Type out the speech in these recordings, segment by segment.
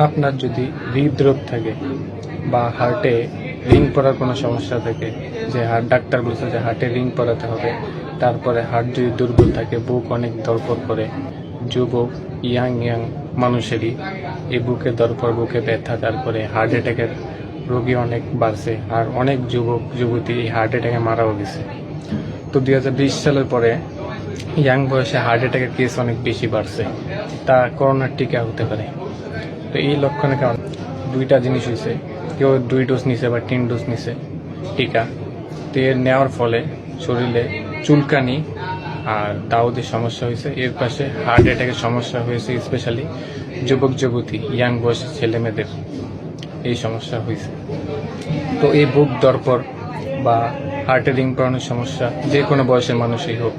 আপনার যদি হৃদরোগ থাকে বা হার্টে রিং পড়ার কোনো সমস্যা থাকে, যে ডাক্তার বলছে যে হার্টে রিং পরাতে হবে, তারপরে হার্ট যদি দুর্বল থাকে, বুক অনেক ধড়ফড় করে, যুবক ইয়াং মানুষেরই এই বুকে ধড়ফড়, বুকে ব্যথা, তারপরে হার্ট অ্যাটাকের রোগী অনেক বাড়ছে, আর অনেক যুবক যুবতী এই হার্ট অ্যাটাকে মারাও গেছে। তো 2020 সালের পরে ইয়াং বয়সে হার্ট অ্যাটাকের কেস অনেক বেশি বাড়ছে, তা করোনার টিকা হতে পারে। তো এই লক্ষণের কারণে দুইটা জিনিস হয়েছে, কেউ 2 ডোজ নিছে বা 3 ডোজ নিছে টিকা, তো এর নেওয়ার ফলে শরীরে চুলকানি আর দাউদের সমস্যা হয়েছে, এর পাশে হার্ট অ্যাটাকের সমস্যা হয়েছে, স্পেশালি যুবক যুবতী ইয়াং বয়সের ছেলে মেয়েদের এই সমস্যা হয়েছে। তো এই বুক ধড়ফড় বা হার্টে রিং পড়ানোর সমস্যা যে কোনো বয়সের মানুষই হোক,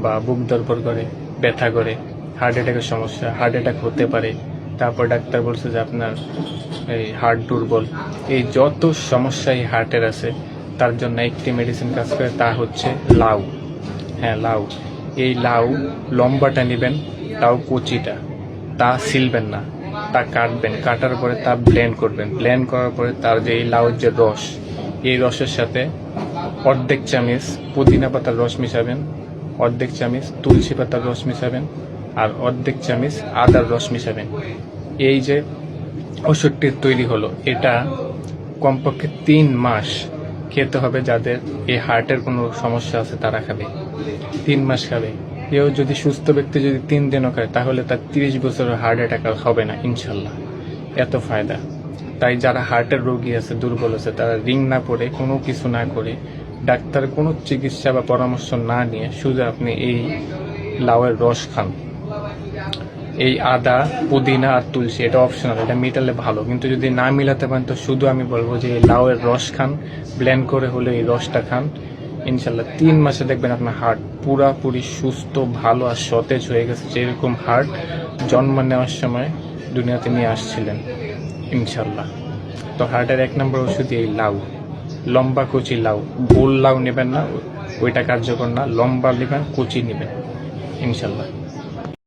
বা বুক ধড়ফড় করে, ব্যথা করে, হার্ট অ্যাটাকের সমস্যা, হার্ট অ্যাটাক হতে পারে, তারপর ডাক্তার বলছে যে আপনার এই হার্ট দুর্বল, এই যত সমস্যা এই হার্টের আছে তার জন্য একটি মেডিসিন কাজ করে, তা হচ্ছে লাউ। হ্যাঁ, লাউ। এই লাউ লম্বাটা নেবেন, তাও কচিটা, তা ছিলবেন না, তা কাটবেন, কাটার পরে তা ব্লেন্ড করবেন, ব্লেন্ড করার পরে তার যে এই লাউর যে রস, এই রসের সাথে অর্ধেক চামচ পুদিনা পাতার রস মিশাবেন, অর্ধেক চামচ তুলসী পাতার রস মিশাবেন, আর অর্ধেক চামচ আদার রস মিশাবেন। এই যে ওষুধটি তৈরি হলো, এটা কমপক্ষে 3 মাস খেতে হবে। যাদের এই হার্টের কোনো সমস্যা আছে তারা খাবে, 3 মাস খাবে। কেউ যদি সুস্থ ব্যক্তি যদি 3 দিনও খায়, তাহলে তার 30 বছরের হার্ট অ্যাটাক হবে না ইনশাল্লাহ। এত ফায়দা। তাই যারা হার্টের রোগী আছে, দুর্বল আছে, তারা রিং না পড়ে, কোনো কিছু না করে, ডাক্তার কোনো চিকিৎসা বা পরামর্শ না নিয়ে শুধু আপনি এই লাউয়ের রস খান। এই আদা, পুদিনা আর তুলসী এটা অপশনাল, এটা মিটালে ভালো, কিন্তু যদি না মিলাতে পারেন তো শুধু আমি বলবো যে এই লাউয়ের রস খান, ব্লেন্ড করে হলে এই রসটা খান। ইনশাল্লাহ 3 মাসে দেখবেন আপনার হার্ট পুরাপুরি সুস্থ, ভালো আর সতেজ হয়ে গেছে, যেরকম হার্ট জন্ম নেওয়ার সময় দুনিয়াতে নিয়ে আসছিলেন ইনশাল্লাহ। তো হার্টের 1 নম্বর ওষুধ এই লাউ, লম্বা কচি লাউ। গোল লাউ নেবেন না, ওইটা কার্যকর না, লম্বা নেবেন, কচি নেবেন ইনশাল্লাহ।